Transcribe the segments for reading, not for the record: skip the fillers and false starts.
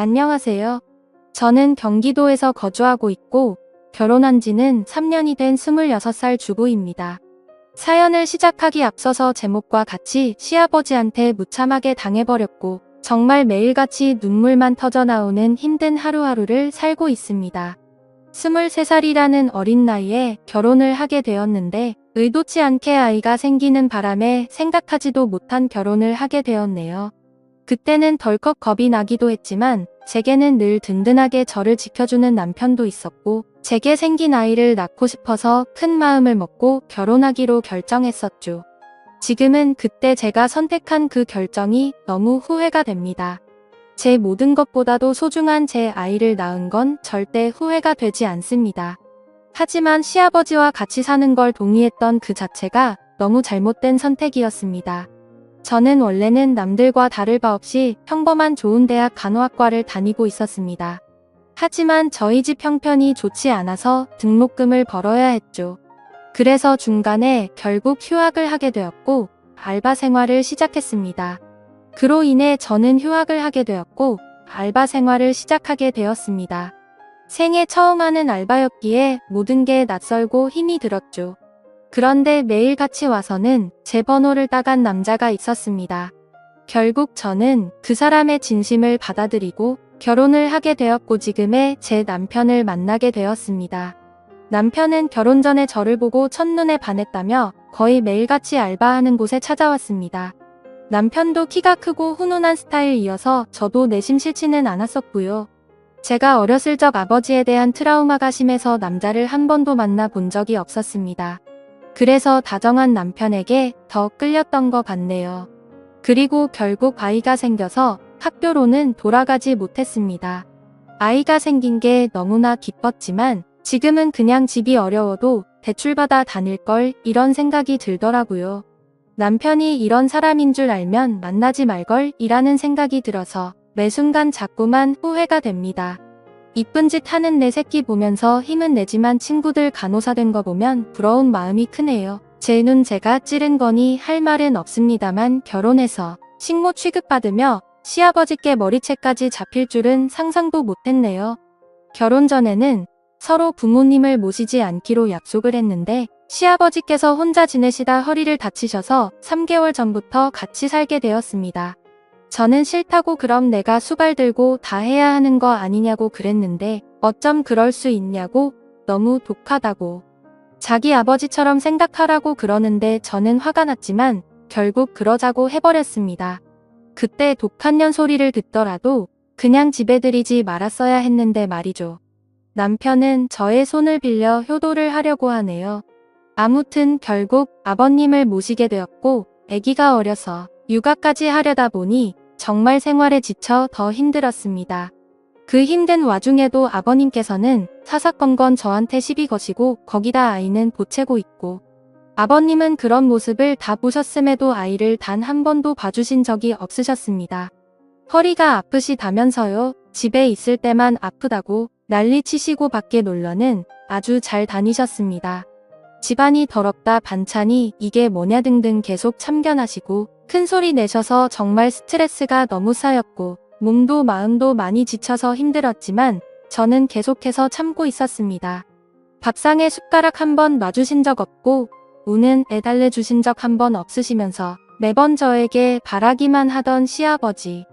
안녕하세요. 저는 경기도에서 거주하고 있고 결혼한 지는 3년이 된 26살 주부입니다. 사연을 시작하기 앞서서 제목과 같이 시아버지한테 무참하게 당해버렸고 정말 매일같이 눈물만 터져나오는 힘든 하루하루를 살고 있습니다. 23살이라는 어린 나이에 결혼을 하게 되었는데 의도치 않게 아이가 생기는 바람에 생각하지도 못한 결혼을 하게 되었네요. 그때는 덜컥 겁이 나기도 했지만 제게는 늘 든든하게 저를 지켜주는 남편도 있었고 제게 생긴 아이를 낳고 싶어서 큰 마음을 먹고 결혼하기로 결정했었죠. 지금은 그때 제가 선택한 그 결정이 너무 후회가 됩니다. 제 모든 것보다도 소중한 제 아이를 낳은 건 절대 후회가 되지 않습니다. 하지만 시아버지와 같이 사는 걸 동의했던 그 자체가 너무 잘못된 선택이었습니다. 저는 원래는 남들과 다를 바 없이 평범한 좋은 대학 간호학과를 다니고 있었습니다. 하지만 저희 집 형편이 좋지 않아서 등록금을 벌어야 했죠. 그래서 중간에 결국 휴학을 하게 되었고 알바 생활을 시작했습니다. 그로 인해 저는 휴학을 하게 되었고 알바 생활을 시작하게 되었습니다. 생애 처음 하는 알바였기에 모든 게 낯설고 힘이 들었죠. 그런데 매일 같이 와서는 제 번호를 따간 남자가 있었습니다. 결국 저는 그 사람의 진심을 받아들이고 결혼을 하게 되었고 지금의 제 남편을 만나게 되었습니다. 남편은 결혼 전에 저를 보고 첫눈에 반했다며 거의 매일같이 알바하는 곳에 찾아왔습니다. 남편도 키가 크고 훈훈한 스타일이어서 저도 내심 싫지는 않았었고요. 제가 어렸을 적 아버지에 대한 트라우마가 심해서 남자를 한 번도 만나 본 적이 없었습니다. 그래서 다정한 남편에게 더 끌렸던 것 같네요. 그리고 결국 아이가 생겨서 학교로는 돌아가지 못했습니다. 아이가 생긴 게 너무나 기뻤지만 지금은 그냥 집이 어려워도 대출받아 다닐 걸 이런 생각이 들더라고요. 남편이 이런 사람인 줄 알면 만나지 말걸 이라는 생각이 들어서 매 순간 자꾸만 후회가 됩니다. 이쁜 짓 하는 내 새끼 보면서 힘은 내지만 친구들 간호사 된 거 보면 부러운 마음이 크네요. 제 눈 제가 찌른 거니 할 말은 없습니다만 결혼해서 식모 취급받으며 시아버지께 머리채까지 잡힐 줄은 상상도 못했네요. 결혼 전에는 서로 부모님을 모시지 않기로 약속을 했는데 시아버지께서 혼자 지내시다 허리를 다치셔서 3개월 전부터 같이 살게 되었습니다. 저는 싫다고 그럼 내가 수발 들고 다 해야 하는 거 아니냐고 그랬는데 어쩜 그럴 수 있냐고 너무 독하다고 자기 아버지처럼 생각하라고 그러는데 저는 화가 났지만 결국 그러자고 해버렸습니다. 그때 독한 년 소리를 듣더라도 그냥 집에 들이지 말았어야 했는데 말이죠. 남편은 저의 손을 빌려 효도를 하려고 하네요. 아무튼 결국 아버님을 모시게 되었고 아기가 어려서 육아까지 하려다 보니 정말 생활에 지쳐 더 힘들었습니다. 그 힘든 와중에도 아버님께서는 사사건건 저한테 시비 거시고 거기다 아이는 보채고 있고 아버님은 그런 모습을 다 보셨음에도 아이를 단 한 번도 봐주신 적이 없으셨습니다. 허리가 아프시다면서요. 집에 있을 때만 아프다고 난리 치시고 밖에 놀러는 아주 잘 다니셨습니다. 집안이 더럽다 반찬이 이게 뭐냐 등등 계속 참견하시고 큰 소리 내셔서 정말 스트레스가 너무 쌓였고 몸도 마음도 많이 지쳐서 힘들었지만 저는 계속해서 참고 있었습니다. 밥상에 숟가락 한 번 놔주신 적 없고 우는 애 달래주신 적 한 번 없으시면서 매번 저에게 바라기만 하던 시아버지.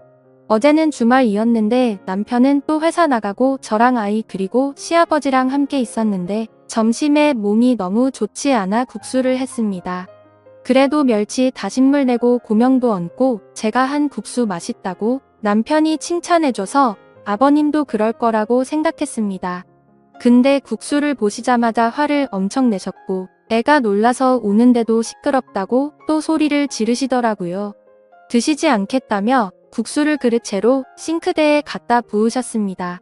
어제는 주말이었는데 남편은 또 회사 나가고 저랑 아이 그리고 시아버지랑 함께 있었는데 점심에 몸이 너무 좋지 않아 국수를 했습니다. 그래도 멸치 다신물 내고 고명도 얹고 제가 한 국수 맛있다고 남편이 칭찬해줘서 아버님도 그럴 거라고 생각했습니다. 근데 국수를 보시자마자 화를 엄청 내셨고 애가 놀라서 우는데도 시끄럽다고 또 소리를 지르시더라고요. 드시지 않겠다며 국수를 그릇채로 싱크대에 갖다 부으셨습니다.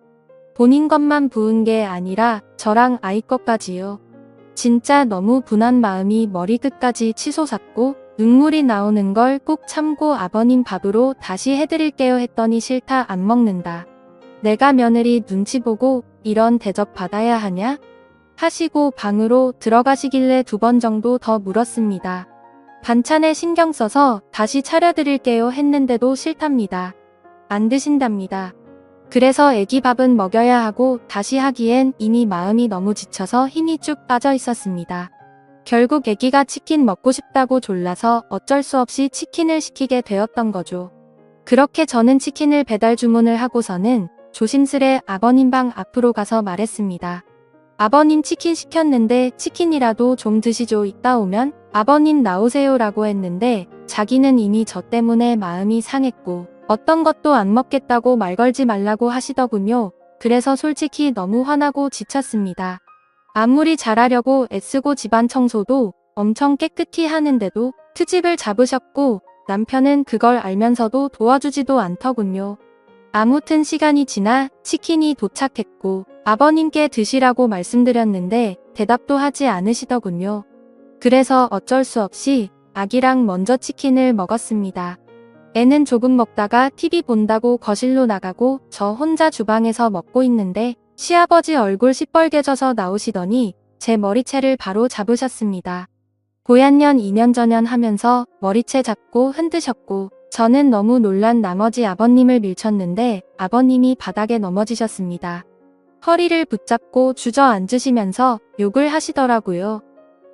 본인 것만 부은 게 아니라 저랑 아이 것까지요. 진짜 너무 분한 마음이 머리끝까지 치솟았고 눈물이 나오는 걸 꼭 참고 아버님 밥으로 다시 해드릴게요 했더니 싫다 안 먹는다. 내가 며느리 눈치 보고 이런 대접 받아야 하냐? 하시고 방으로 들어가시길래 2번 정도 더 물었습니다. 반찬에 신경 써서 다시 차려드릴게요 했는데도 싫답니다. 안 드신답니다. 그래서 애기 밥은 먹여야 하고 다시 하기엔 이미 마음이 너무 지쳐서 힘이 쭉 빠져 있었습니다. 결국 애기가 치킨 먹고 싶다고 졸라서 어쩔 수 없이 치킨을 시키게 되었던 거죠. 그렇게 저는 치킨을 배달 주문을 하고서는 조심스레 아버님 방 앞으로 가서 말했습니다. 아버님 치킨 시켰는데 치킨이라도 좀 드시죠. 이따 오면 아버님 나오세요 라고 했는데 자기는 이미 저 때문에 마음이 상했고 어떤 것도 안 먹겠다고 말 걸지 말라고 하시더군요. 그래서 솔직히 너무 화나고 지쳤습니다. 아무리 잘하려고 애쓰고 집안 청소도 엄청 깨끗이 하는데도 트집을 잡으셨고 남편은 그걸 알면서도 도와주지도 않더군요. 아무튼 시간이 지나 치킨이 도착했고 아버님께 드시라고 말씀드렸는데 대답도 하지 않으시더군요. 그래서 어쩔 수 없이 아기랑 먼저 치킨을 먹었습니다. 애는 조금 먹다가 TV 본다고 거실로 나가고 저 혼자 주방에서 먹고 있는데 시아버지 얼굴 시뻘개져서 나오시더니 제 머리채를 바로 잡으셨습니다. 고얀년 2년 전년 하면서 머리채 잡고 흔드셨고 저는 너무 놀란 나머지 아버님을 밀쳤는데 아버님이 바닥에 넘어지셨습니다. 허리를 붙잡고 주저앉으시면서 욕을 하시더라고요.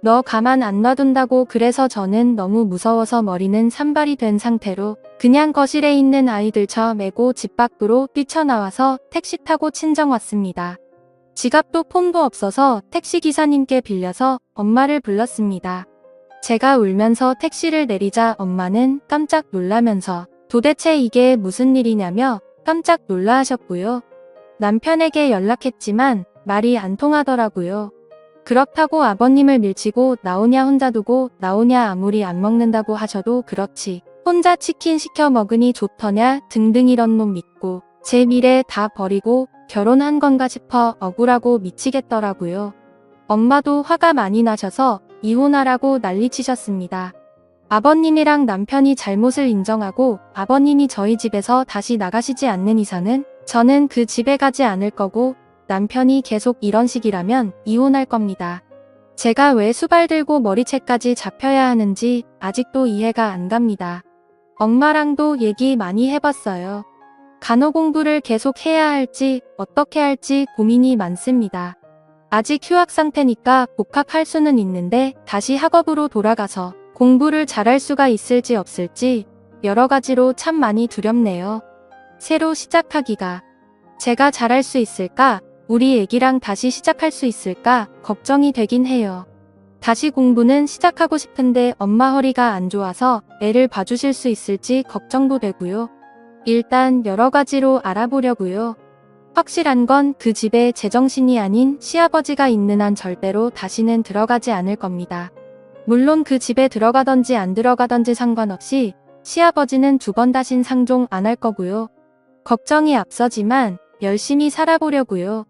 너 가만 안 놔둔다고. 그래서 저는 너무 무서워서 머리는 산발이 된 상태로 그냥 거실에 있는 아이들 쳐 메고 집 밖으로 뛰쳐나와서 택시 타고 친정 왔습니다. 지갑도 폰도 없어서 택시기사님께 빌려서 엄마를 불렀습니다. 제가 울면서 택시를 내리자 엄마는 깜짝 놀라면서 도대체 이게 무슨 일이냐며 깜짝 놀라 하셨고요. 남편에게 연락했지만 말이 안 통하더라고요. 그렇다고 아버님을 밀치고 나오냐 혼자 두고 나오냐 아무리 안 먹는다고 하셔도 그렇지 혼자 치킨 시켜 먹으니 좋더냐 등등 이런 놈 믿고 제 미래 다 버리고 결혼한 건가 싶어 억울하고 미치겠더라고요. 엄마도 화가 많이 나셔서 이혼하라고 난리치셨습니다. 아버님이랑 남편이 잘못을 인정하고 아버님이 저희 집에서 다시 나가시지 않는 이상은 저는 그 집에 가지 않을 거고 남편이 계속 이런 식이라면 이혼할 겁니다. 제가 왜 수발 들고 머리채까지 잡혀야 하는지 아직도 이해가 안 갑니다. 엄마랑도 얘기 많이 해봤어요. 간호 공부를 계속 해야 할지 어떻게 할지 고민이 많습니다. 아직 휴학 상태니까 복학할 수는 있는데 다시 학업으로 돌아가서 공부를 잘할 수가 있을지 없을지 여러 가지로 참 많이 두렵네요. 새로 시작하기가 제가 잘할 수 있을까? 우리 애기랑 다시 시작할 수 있을까? 걱정이 되긴 해요. 다시 공부는 시작하고 싶은데 엄마 허리가 안 좋아서 애를 봐주실 수 있을지 걱정도 되고요. 일단 여러 가지로 알아보려고요. 확실한 건 그 집에 제정신이 아닌 시아버지가 있는 한 절대로 다시는 들어가지 않을 겁니다. 물론 그 집에 들어가던지 안 들어가던지 상관없이 시아버지는 2번 다신 상종 안 할 거고요. 걱정이 앞서지만 열심히 살아보려고요.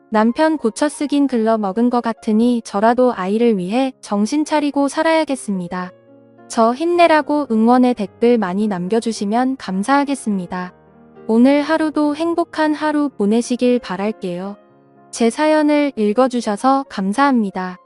남편 고쳐 쓰긴 글러 먹은 것 같으니 저라도 아이를 위해 정신 차리고 살아야겠습니다. 저 힘내라고 응원의 댓글 많이 남겨주시면 감사하겠습니다. 오늘 하루도 행복한 하루 보내시길 바랄게요. 제 사연을 읽어주셔서 감사합니다.